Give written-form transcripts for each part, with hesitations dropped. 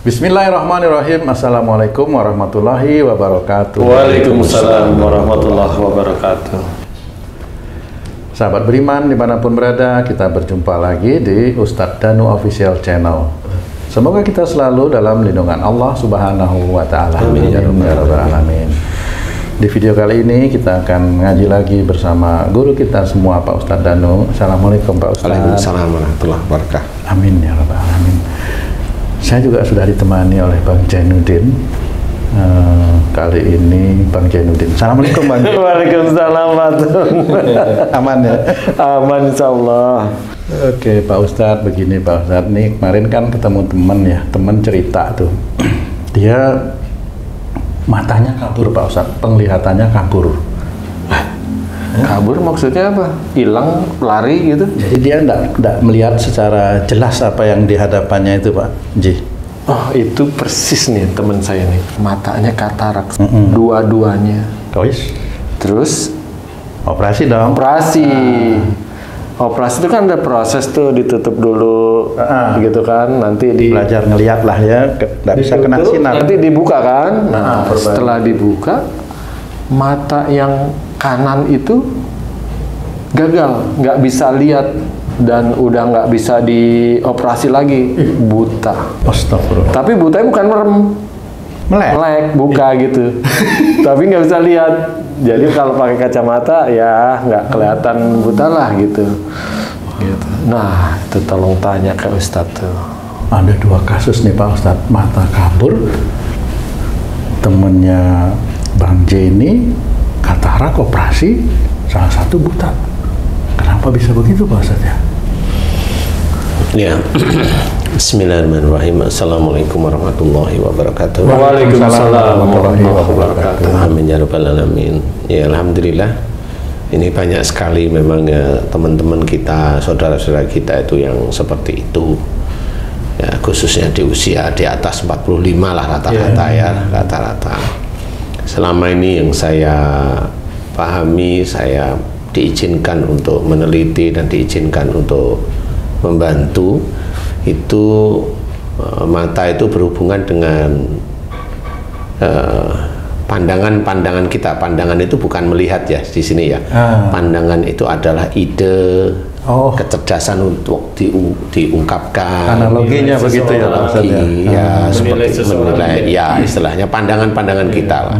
Bismillahirrahmanirrahim. Assalamualaikum warahmatullahi wabarakatuh. Waalaikumsalam warahmatullahi wabarakatuh. Sahabat beriman dimanapun berada, kita berjumpa lagi di Ustadz Danu Official Channel. Semoga kita selalu dalam lindungan Allah Subhanahu wa Ta'ala. Amin ya rabbal alamin. Di video kali ini kita akan ngaji lagi bersama guru kita semua, Pak Ustadz Danu. Assalamualaikum Pak Ustadz. Waalaikumsalam warahmatullahi wabarakatuh. Amin ya rabbal alamin. Saya juga sudah ditemani oleh Bang Jainuddin. Kali ini Bang Jainuddin. Assalamualaikum Bang. Waalaikumsalam warahmatullahi. Aman ya? Aman insyaallah. Oke Pak Ustadz, begini Pak Ustadz. Nih kemarin kan ketemu temen ya, temen cerita tuh. Dia matanya kabur Pak Ustadz, penglihatannya kabur. Kabur maksudnya apa? Hilang, lari gitu? Jadi dia enggak melihat secara jelas apa yang di hadapannya itu Pak Ji. Oh itu persis nih teman saya nih. Matanya katarak, dua-duanya. Terus Operasi dong. operasi. Operasi itu kan ada proses tuh, ditutup dulu gitu kan, nanti Belajar ngelihat lah ya, nggak bisa kena sinar. nanti dibuka kan. Nah, setelah dibuka, mata yang kanan itu gagal, nggak bisa lihat dan udah nggak bisa dioperasi lagi, buta. Astagfirullah. Tapi butanya bukan merem, melek buka gitu. Tapi nggak bisa lihat. Jadi kalau pakai kacamata ya nggak kelihatan buta lah gitu. Nah itu tolong tanya ke Ustadz tuh. Ada dua kasus nih Pak Ustadz, mata kabur, temennya Bang J ini katarak operasi, salah satu buta. Kenapa bisa begitu Pak Ustadz ya? Ya, Bismillahirrahmanirrahim. Assalamualaikum warahmatullahi wabarakatuh. Waalaikumsalam warahmatullahi wabarakatuh. Amin ya rabbal alamin. Ya alhamdulillah. Ini banyak sekali memang ya teman-teman kita, saudara-saudara kita itu yang seperti itu. Ya khususnya di usia di atas 45 lah rata-rata ya, rata-rata. Selama ini yang saya pahami, saya diizinkan untuk meneliti dan diizinkan untuk membantu itu, mata itu berhubungan dengan pandangan kita. Pandangan itu bukan melihat ya di sini ya. Pandangan itu adalah ide, kecerdasan untuk diungkapkan. Analoginya begitu ya Pak Ustadz ya. Ya seperti menilai ya istilahnya pandangan-pandangan kita lah.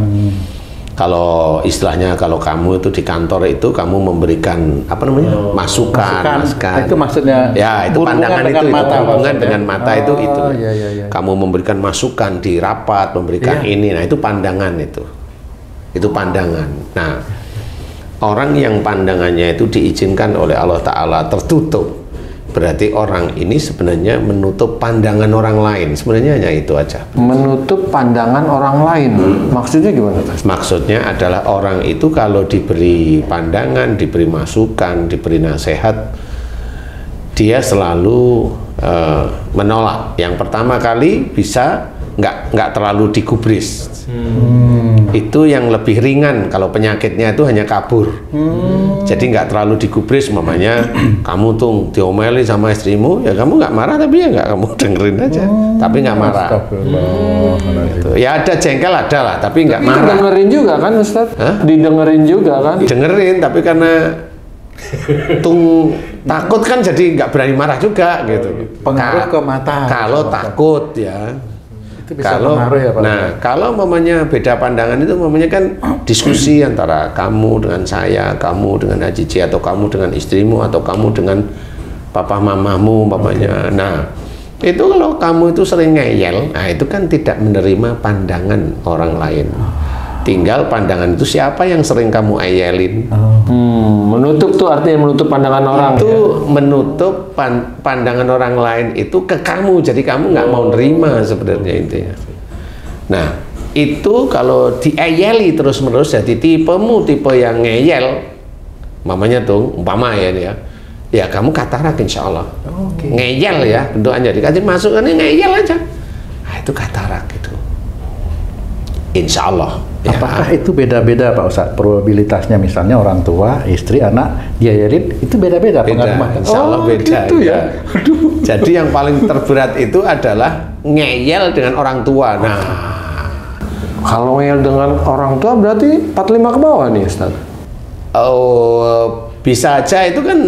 Kalau istilahnya kalau kamu itu di kantor itu kamu memberikan apa namanya masukan. Itu maksudnya ya itu pandangan itu hubungan dengan mata itu iya. Kamu memberikan masukan di rapat, memberikan ini, nah itu pandangan itu pandangan. Nah orang yang pandangannya itu diizinkan oleh Allah Ta'ala tertutup, berarti orang ini sebenarnya menutup pandangan orang lain. Sebenarnya hanya itu aja. Menutup pandangan orang lain. Maksudnya gimana? Maksudnya adalah orang itu kalau diberi pandangan, diberi masukan, diberi nasihat, dia selalu menolak. Yang pertama kali bisa nggak terlalu digubris. Itu yang lebih ringan. Kalau penyakitnya itu hanya kabur. Jadi nggak terlalu digubris. Mamanya kamu tuh diomeli sama istrimu, ya kamu nggak marah, tapi ya nggak kamu dengerin aja, tapi nggak marah. Gitu. Ya ada jengkel ada lah, tapi nggak marah. Dengerin juga kan Ustadz? Didengerin juga kan? Dengerin, tapi karena takut kan jadi nggak berani marah juga gitu. Pengaruh ke mata. Kalau takut ya. Itu bisa pengaruh ya Pak. Nah kalau mamanya beda pandangan itu mamanya kan diskusi antara kamu dengan saya, kamu dengan Haji J, atau kamu dengan istrimu, atau kamu dengan papa mamamu mamanya. Nah itu kalau kamu itu sering ngeyel, nah itu kan tidak menerima pandangan orang lain. Tinggal pandangan itu siapa yang sering kamu ayelin. Menutup tuh artinya menutup pandangan orang. Itu menutup pandangan orang lain itu ke kamu. Jadi kamu nggak mau nerima sebenarnya intinya. Nah itu kalau diayeli terus-menerus, jadi tipemu tipe yang ngeyel. Mamanya tuh umpama ya kamu katarak insya Allah. Ngeyel ya bentukannya, dikasih masukannya ngeyel aja. Nah itu katarak gitu. insya Allah. Apakah itu beda-beda Pak Ustadz? Probabilitasnya misalnya orang tua, istri, anak, diayarin itu beda-beda pengaruhnya? Insya Allah beda. Gitu ya? Aduh. Jadi yang paling terberat itu adalah ngeyel dengan orang tua. Nah, kalau ngeyel dengan orang tua berarti 45 ke bawah nih Ustaz? Oh, bisa aja itu kan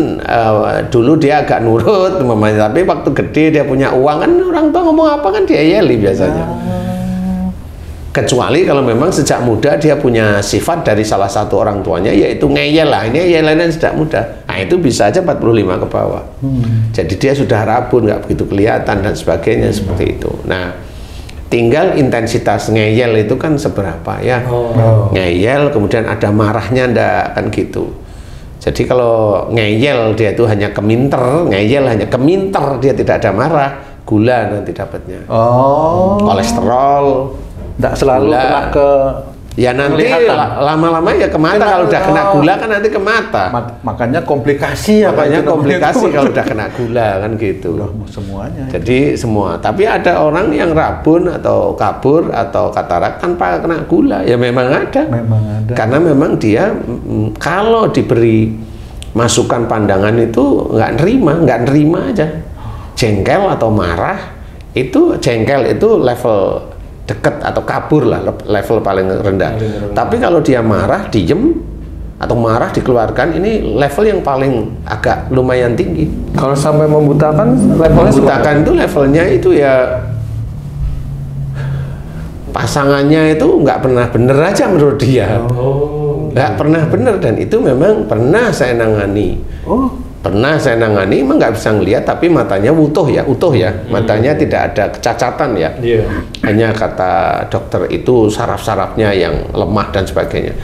dulu dia agak nurut, tapi waktu gede dia punya uang kan orang tua ngomong apa kan dia yeli biasanya. Kecuali kalau memang sejak muda dia punya sifat dari salah satu orang tuanya yaitu ngeyel lah, ini ngeyelnya sejak muda. Nah itu bisa aja 45 ke bawah. Jadi dia sudah rabun, nggak begitu kelihatan dan sebagainya seperti itu. Nah tinggal intensitas ngeyel itu kan seberapa ya. Ngeyel kemudian ada marahnya ndak kan gitu. Jadi kalau ngeyel dia itu hanya keminter, ngeyel hanya keminter, dia tidak ada marah, gula nanti dapatnya. Kolesterol. Nggak selalu kena ke ya nanti lama-lama ya ke mata. Kalau udah kena gula kan nanti ke mata. Makanya komplikasi ya. Makanya komplikasi kalau udah kena gula kan gitu. Semuanya. Jadi semua. Tapi ada orang yang rabun atau kabur atau katarak tanpa kena gula. Ya memang ada. Memang ada. Karena memang dia kalau diberi masukan pandangan itu nggak nerima aja. Jengkel atau marah itu, jengkel itu level deket atau kabur lah, level paling rendah. Tapi kalau dia marah, diem atau marah dikeluarkan, ini level yang paling agak lumayan tinggi. Kalau sampai membutakan, levelnya membutakan itu levelnya itu ya pasangannya itu nggak pernah bener aja menurut dia. Nggak pernah bener, dan itu memang pernah saya nangani. Pernah saya nangani, emang nggak bisa ngelihat, tapi matanya utuh ya, matanya tidak ada kecacatan ya. Hanya kata dokter itu saraf-sarafnya yang lemah dan sebagainya.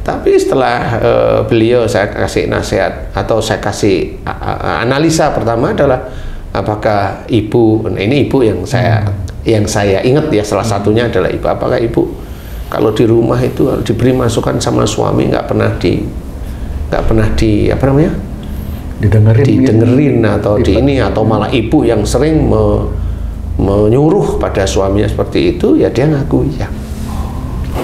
Tapi setelah beliau saya kasih nasihat atau saya kasih analisa pertama adalah apakah ibu, ini ibu yang saya ingat ya, salah satunya adalah ibu, apakah ibu kalau di rumah itu diberi masukan sama suami nggak pernah di apa namanya? didengerin atau di ini, atau malah ibu yang sering menyuruh pada suaminya seperti itu, ya dia ngaku ya.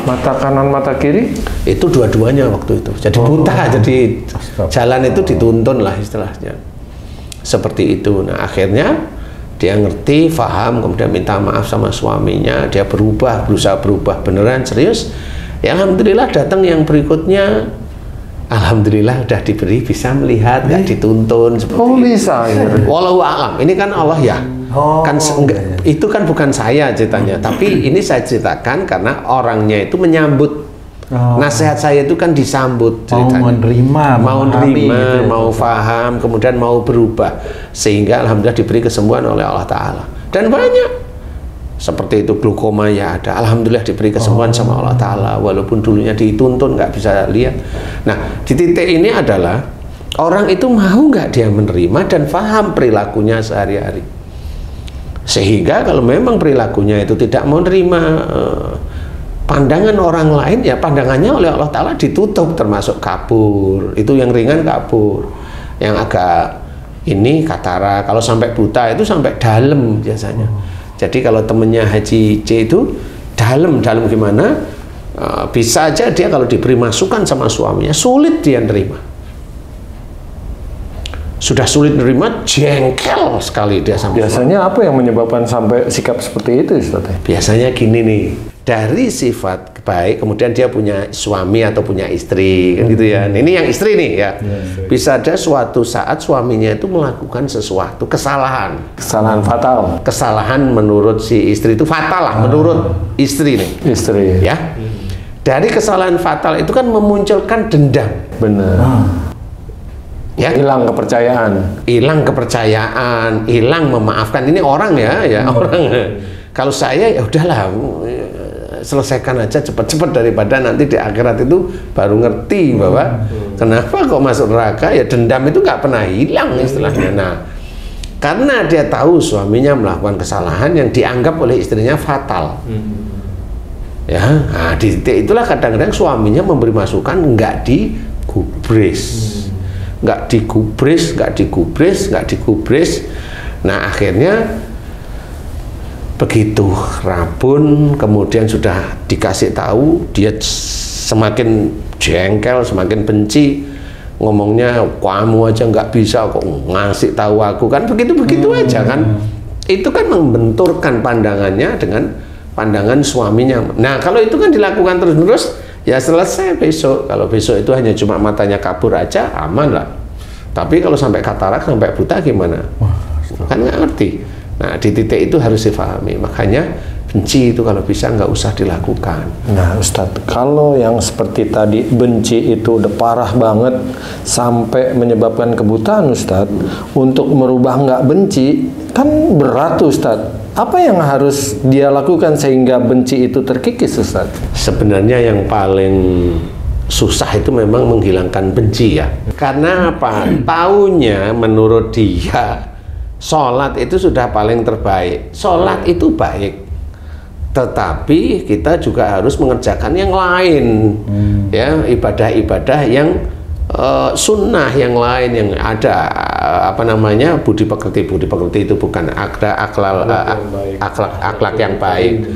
Mata kanan mata kiri itu dua-duanya waktu itu jadi buta, jadi jalan itu dituntun lah istilahnya seperti itu. Nah akhirnya dia ngerti, paham, kemudian minta maaf sama suaminya, dia berubah, berusaha berubah beneran serius ya. Alhamdulillah datang yang berikutnya, alhamdulillah udah diberi bisa melihat, nggak dituntun seperti bisa ya. Walau alam, ini kan Allah ya. Kan itu kan bukan saya ceritanya, tapi ini saya ceritakan karena orangnya itu menyambut nasihat saya itu kan disambut ceritanya. Mau nerima, mau paham, kemudian mau berubah, sehingga alhamdulillah diberi kesembuhan oleh Allah Ta'ala. Dan banyak seperti itu, glaukoma ya ada, alhamdulillah diberi kesembuhan sama Allah Ta'ala, walaupun dulunya dituntun nggak bisa lihat. Nah di titik ini adalah orang itu mau nggak dia menerima dan paham perilakunya sehari-hari, sehingga kalau memang perilakunya itu tidak mau menerima pandangan orang lain, ya pandangannya oleh Allah Ta'ala ditutup, termasuk kabur. Itu yang ringan kabur, yang agak ini katarak, kalau sampai buta itu sampai dalam biasanya. Jadi kalau temennya Haji C itu dalam gimana, bisa aja dia kalau diberi masukan sama suaminya sulit dia nerima. Sudah sulit nerima, jengkel sekali dia sama biasanya suami. Apa yang menyebabkan sampai sikap seperti itu Ustaz? Biasanya gini nih, dari sifat baik kemudian dia punya suami atau punya istri kan gitu ya. Ini yang istri nih ya. Bisa ada suatu saat suaminya itu melakukan sesuatu kesalahan fatal. Kesalahan menurut si istri itu fatal lah, menurut istri nih. Istri ya. Dari kesalahan fatal itu kan memunculkan dendam. Benar. Ya, hilang kepercayaan, hilang memaafkan. Ini orang ya orang. Kalau saya ya udahlah, selesaikan aja cepat-cepat daripada nanti di akhirat itu baru ngerti bahwa kenapa kok masuk neraka, ya dendam itu nggak pernah hilang istilahnya. Nah karena dia tahu suaminya melakukan kesalahan yang dianggap oleh istrinya fatal, ya, nah di titik itulah kadang-kadang suaminya memberi masukan nggak digubris. Nggak digubris. Nah akhirnya begitu rabun, kemudian sudah dikasih tahu, dia semakin jengkel, semakin benci, ngomongnya kamu aja nggak bisa kok ngasih tahu aku, kan begitu aja kan. Itu kan membenturkan pandangannya dengan pandangan suaminya. Nah kalau itu kan dilakukan terus-menerus, ya selesai besok. Kalau besok itu hanya cuma matanya kabur aja, aman lah. Tapi kalau sampai katarak, sampai buta gimana? Kan nggak ngerti. Nah di titik itu harus difahami. Makanya benci itu kalau bisa nggak usah dilakukan. Nah Ustadz, kalau yang seperti tadi benci itu udah parah banget sampai menyebabkan kebutaan Ustadz, untuk merubah nggak benci kan berat Ustadz. Apa yang harus dia lakukan sehingga benci itu terkikis Ustadz? Sebenarnya yang paling susah itu memang menghilangkan benci ya. Karena apa? Taunya menurut dia sholat itu sudah paling terbaik. Sholat itu baik, tetapi kita juga harus mengerjakan yang lain, ya, ibadah-ibadah yang sunnah yang lain yang ada apa namanya budi pekerti itu bukan akhlak yang baik.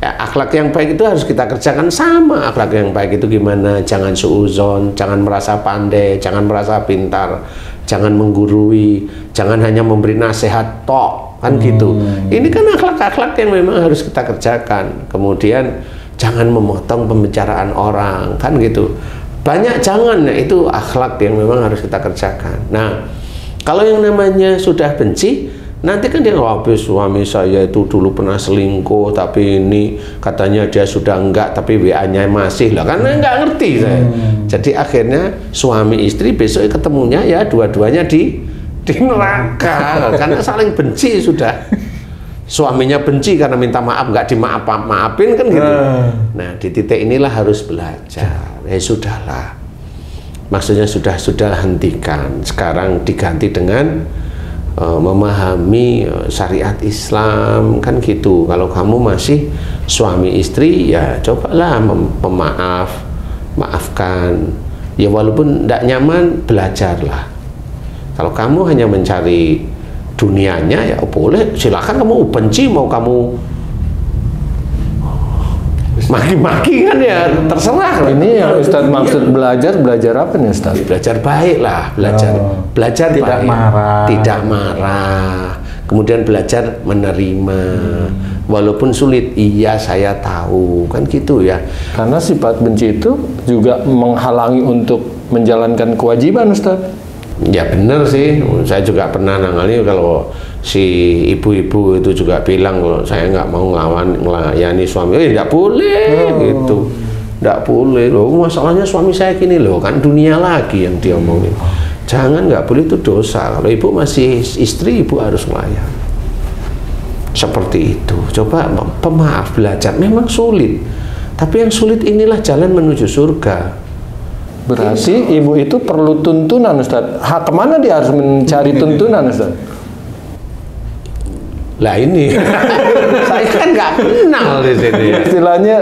Ya, akhlak yang baik itu harus kita kerjakan sama. Akhlak yang baik itu gimana? Jangan suuzon, jangan merasa pandai, jangan merasa pintar, jangan menggurui, jangan hanya memberi nasihat tok, kan gitu. Ini kan akhlak-akhlak yang memang harus kita kerjakan. Kemudian jangan memotong pembicaraan orang, kan gitu. Banyak jangan, nah itu akhlak yang memang harus kita kerjakan. Nah, kalau yang namanya sudah benci, nanti kan dia habis suami saya itu dulu pernah selingkuh, tapi ini katanya dia sudah enggak, tapi WA-nya masih lah, karena nggak ngerti saya. Jadi akhirnya suami istri besok ketemunya ya dua-duanya di neraka, karena saling benci sudah. Suaminya benci karena minta maaf, nggak dimaafin kan gitu. Nah di titik inilah harus belajar. Ya sudahlah, maksudnya sudah hentikan. Sekarang diganti dengan memahami syariat Islam, kan gitu. Kalau kamu masih suami istri, ya cobalah maafkan. Ya walaupun tidak nyaman, belajarlah. Kalau kamu hanya mencari dunianya, ya boleh, silakan kamu benci, mau kamu maki-maki kan ya terserah. Ini yang Ustadz maksud belajar apa nih Ustadz? Belajar baik lah, belajar tidak baik, tidak marah, kemudian belajar menerima, walaupun sulit. Iya saya tahu, kan gitu ya. Karena sifat benci itu juga menghalangi untuk menjalankan kewajiban Ustadz. Ya benar sih, saya juga pernah nangani kalau si ibu-ibu itu juga bilang kalau saya nggak mau ngelayani suami, nggak boleh gitu, nggak boleh loh, masalahnya suami saya gini loh, kan dunia lagi yang dia omongin. Jangan, nggak boleh, itu dosa. Kalau ibu masih istri, ibu harus melayani. Seperti itu. Coba pemaaf, belajar, memang sulit, tapi yang sulit inilah jalan menuju surga. Berarti ibu itu perlu tuntunan Ustadz. Kemana dia harus mencari tuntunan Ustadz? Lah ini, saya kan nggak kenal di sini. Istilahnya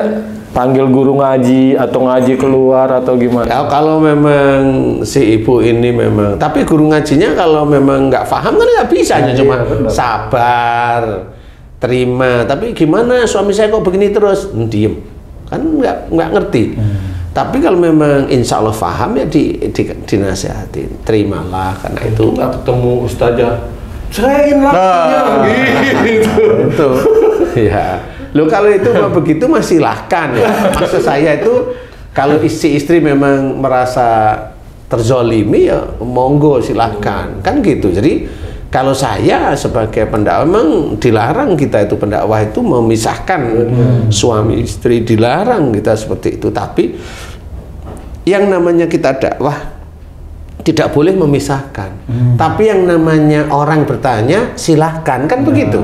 panggil guru ngaji atau ngaji keluar atau gimana? Ya, kalau memang si ibu ini memang, tapi guru ngajinya kalau memang nggak paham kan nggak bisa, hanya cuma sabar, terima. Tapi gimana suami saya kok begini terus? Diem, kan nggak ngerti. Tapi kalau memang insya Allah paham ya dinasihatin, terimalah, karena itu nggak ketemu ustazah, ceraiin lah, gitu. Ya, lo kalau itu begitu masih silahkan ya. Maksud saya itu kalau istri memang merasa terzolimi ya monggo silahkan, kan gitu. Jadi kalau saya sebagai pendakwah memang dilarang kita itu pendakwah itu memisahkan suami istri, dilarang kita seperti itu. Tapi yang namanya kita dakwah tidak boleh memisahkan. Tapi yang namanya orang bertanya silahkan, kan begitu.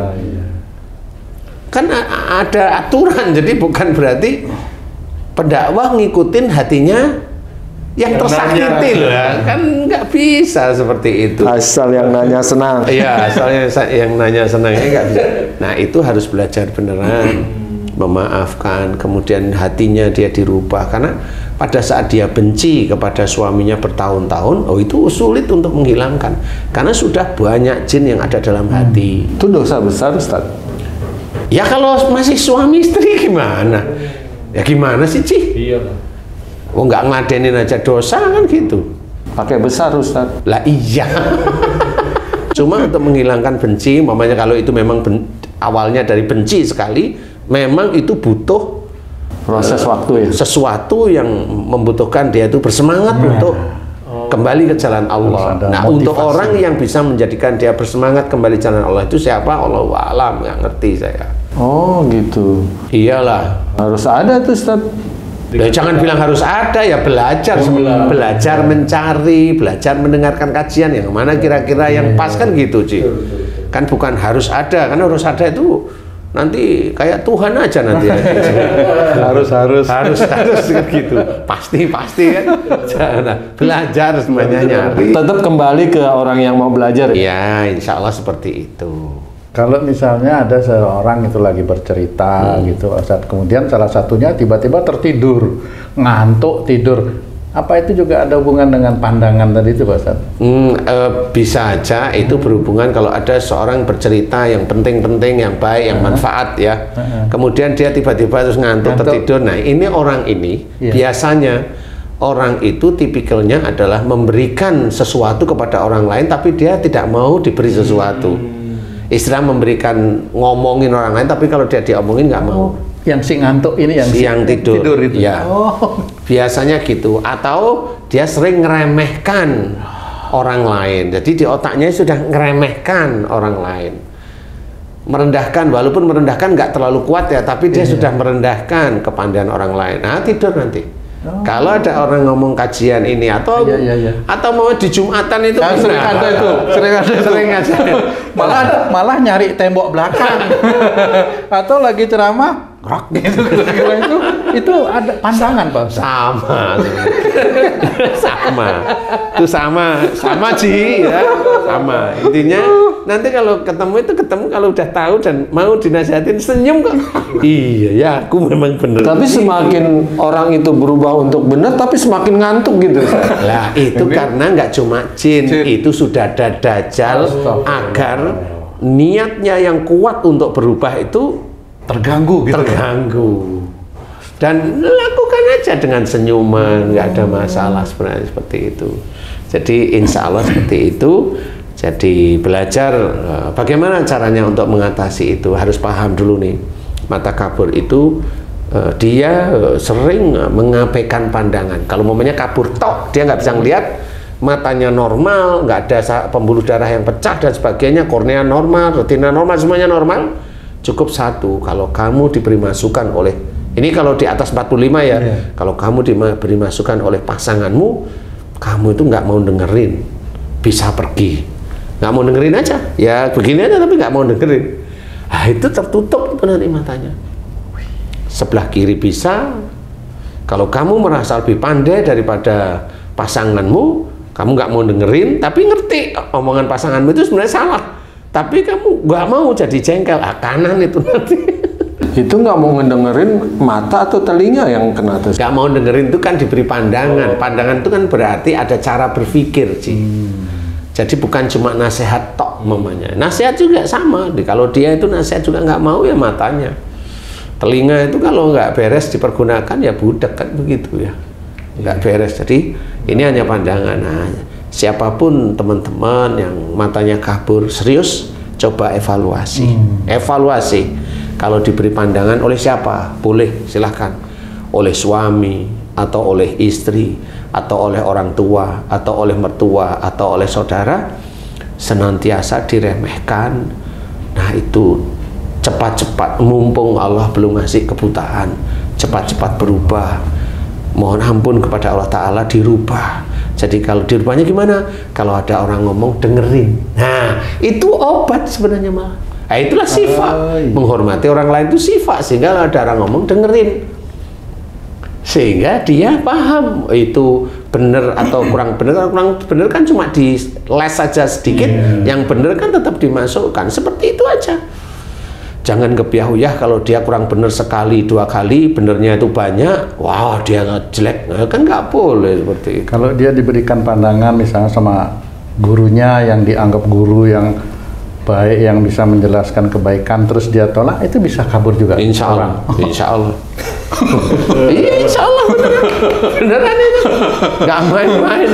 Kan ada aturan, jadi bukan berarti pendakwah ngikutin hatinya yang tersakiti loh, kan nggak bisa seperti itu. Asal yang nanya senang. Iya, asalnya yang nanya senang ini nggak bisa. Nah itu harus belajar beneran, memaafkan, kemudian hatinya dia dirubah. Karena pada saat dia benci kepada suaminya bertahun-tahun, oh itu sulit untuk menghilangkan. Karena sudah banyak jin yang ada dalam hati. Itu dosa besar Ustaz. Ya kalau masih suami istri gimana? Ya gimana sih, Ci? Iya. Oh, nggak ngeladenin aja dosa kan gitu. Pakai besar, Ustaz. Lah iya. Cuma untuk menghilangkan benci, mamanya kalau itu memang awalnya dari benci sekali, memang itu butuh proses waktu ya. Sesuatu yang membutuhkan dia itu bersemangat untuk kembali ke jalan Allah. Nah, untuk orang yang bisa menjadikan dia bersemangat kembali jalan Allah itu siapa? Allahu a'lam, nggak ngerti saya. Oh gitu. Iyalah. Harus ada tuh, Ustaz. Ya, jangan bilang harus ada, ya belajar, belajar mencari, belajar mendengarkan kajian yang mana kira-kira yang pas kan gitu, Ci. Kan bukan harus ada, kan harus ada itu nanti kayak Tuhan aja nanti. harus gitu. Pasti kan. Nah, belajar semuanya nyari. Tetap kembali ke orang yang mau belajar ya. Ya, insya Allah seperti itu. Kalau misalnya ada seorang itu lagi bercerita gitu, Ustaz, kemudian salah satunya tiba-tiba tertidur, ngantuk tidur, apa itu juga ada hubungan dengan pandangan tadi itu, Pak Ustaz? Bisa aja itu berhubungan kalau ada seorang bercerita yang penting-penting, yang baik, yang manfaat ya. Kemudian dia tiba-tiba terus ngantuk tertidur. Nah, ini orang ini biasanya orang itu tipikalnya adalah memberikan sesuatu kepada orang lain, tapi dia tidak mau diberi sesuatu. Istilah memberikan ngomongin orang lain, tapi kalau dia diomongin nggak mau. Yang si ngantuk ini yang tidur itu. Ya. Biasanya gitu. Atau dia sering ngeremehkan orang lain. Jadi di otaknya sudah ngeremehkan orang lain. Merendahkan, walaupun merendahkan nggak terlalu kuat ya, tapi dia sudah merendahkan kepandaian orang lain. Nah, tidur nanti. Kalau ada orang ngomong kajian ini atau atau mau di Jumatan itu sering ada malah nyari tembok belakang atau lagi ceramah gerak gitu kira-kira itu ada pandangan, Pak. sama Ji ya, sama. Intinya nanti kalau ketemu kalau udah tahu dan mau dinasihatin senyum kok. Iya ya, aku memang bener. Tapi semakin orang itu berubah untuk benar, tapi semakin ngantuk gitu. Lah itu karena nggak cuma jin, itu sudah ada dajjal agar niatnya yang kuat untuk berubah itu terganggu gitu. Dan lakukan aja dengan senyuman, nggak ada masalah sebenarnya seperti itu. Jadi insya Allah seperti itu. Jadi belajar bagaimana caranya untuk mengatasi itu, harus paham dulu nih. Mata kabur itu dia sering mengabaikan pandangan. Kalau momennya kabur tok, dia nggak bisa ngelihat, matanya normal, nggak ada pembuluh darah yang pecah dan sebagainya, kornea normal, retina normal, semuanya normal. Cukup satu, kalau kamu diberi masukan oleh, ini kalau di atas 45 ya, kalau kamu diberi masukan oleh pasanganmu, kamu itu nggak mau dengerin, bisa pergi. Nggak mau dengerin aja, ya begini aja tapi nggak mau dengerin. Nah, itu tertutup itu nanti matanya. Sebelah kiri bisa, kalau kamu merasa lebih pandai daripada pasanganmu, kamu nggak mau dengerin, tapi ngerti omongan pasanganmu itu sebenarnya salah. Tapi kamu nggak mau jadi jengkel, kanan itu nanti. Itu nggak mau ngedengerin mata atau telinga yang kena atas? Nggak mau dengerin itu kan diberi pandangan. Pandangan itu kan berarti ada cara berpikir, Ci. Jadi bukan cuma nasihat tok mamanya. Nasihat juga sama. Kalau dia itu nasihat juga nggak mau ya matanya. Telinga itu kalau nggak beres dipergunakan ya budak kan begitu ya. Nggak beres. Jadi ini hanya pandangan. Nah, siapapun teman-teman yang matanya kabur, serius coba evaluasi. Evaluasi. Kalau diberi pandangan oleh siapa? Boleh, silahkan. Oleh suami, atau oleh istri, atau oleh orang tua, atau oleh mertua, atau oleh saudara, senantiasa diremehkan. Nah itu cepat-cepat, mumpung Allah belum ngasih kebutaan, cepat-cepat berubah. Mohon ampun kepada Allah Ta'ala, dirubah. Jadi kalau dirubahnya gimana? Kalau ada orang ngomong, dengerin. Nah itu obat sebenarnya malah. Nah, itulah sifat. Menghormati orang lain itu sifat. Sehingga kalau ada orang ngomong, dengerin. Sehingga dia paham itu benar atau kurang benar. Kurang benar kan cuma di les saja sedikit. Yang benar kan tetap dimasukkan. Seperti itu aja. Jangan kebiahuyah kalau dia kurang benar sekali, 2 kali, benernya itu banyak, wah dia jelek, kan nggak boleh seperti itu. Kalau dia diberikan pandangan misalnya sama gurunya yang dianggap guru yang baik yang bisa menjelaskan kebaikan terus dia tolak, itu bisa kabur juga. Insya Allah, insya Allah. Iya, insya Allah beneran itu, nggak main-main.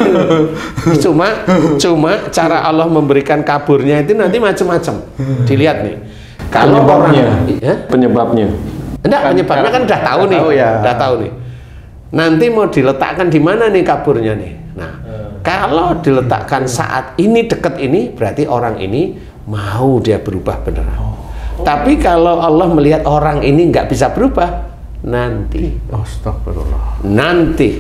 Cuma cara Allah memberikan kaburnya itu nanti macam-macam. Dilihat nih. Kalau penyebabnya. Enggak, penyebabnya kan udah tahu nih, udah tahu nih. Nanti mau diletakkan di mana nih kaburnya nih? Nah, kalau diletakkan saat ini deket ini, berarti orang ini mau dia berubah beneran. Tapi kalau Allah melihat orang ini nggak bisa berubah, nanti, Astagfirullah. nanti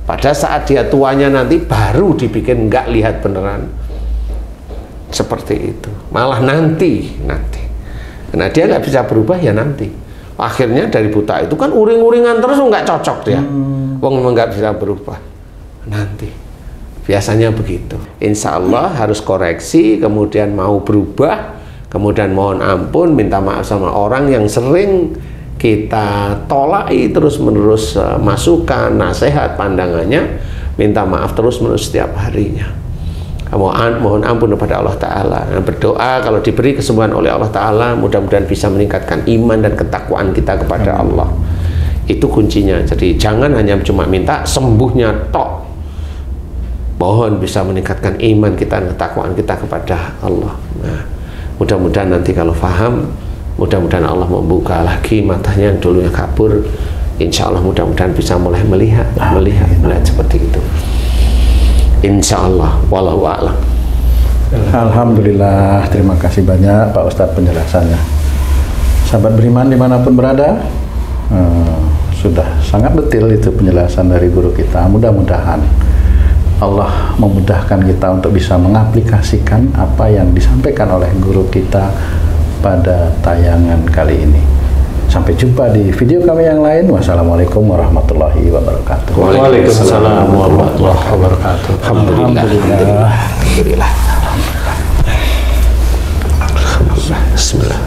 pada saat dia tuanya nanti baru dibikin nggak lihat beneran. Seperti itu. Malah nanti. Karena dia nggak bisa berubah ya nanti. Akhirnya dari buta itu kan uring-uringan terus, nggak cocok dia. Wong nggak bisa berubah. Nanti. Biasanya begitu. Insya Allah harus koreksi, kemudian mau berubah, kemudian mohon ampun, minta maaf sama orang yang sering kita tolaki terus-menerus masukan, nasihat, pandangannya, minta maaf terus-menerus setiap harinya. Mohon ampun kepada Allah Ta'ala. Berdoa kalau diberi kesembuhan oleh Allah Ta'ala, mudah-mudahan bisa meningkatkan iman dan ketakwaan kita kepada Allah. Itu kuncinya. Jadi jangan hanya cuma minta sembuhnya tok. Mohon bisa meningkatkan iman kita dan ketakwaan kita kepada Allah. Nah, mudah-mudahan nanti kalau paham, mudah-mudahan Allah membuka lagi matanya yang dulunya kabur. Insya Allah mudah-mudahan bisa mulai melihat seperti itu. Insya Allah, wallahu a'lam. Alhamdulillah, terima kasih banyak Pak Ustadz penjelasannya. Sahabat beriman dimanapun berada, sudah sangat detail itu penjelasan dari guru kita. Mudah-mudahan Allah memudahkan kita untuk bisa mengaplikasikan apa yang disampaikan oleh guru kita pada tayangan kali ini. Sampai jumpa di video kami yang lain. Wassalamualaikum warahmatullahi wabarakatuh. Waalaikumsalam warahmatullahi wabarakatuh. Alhamdulillah. Bismillah.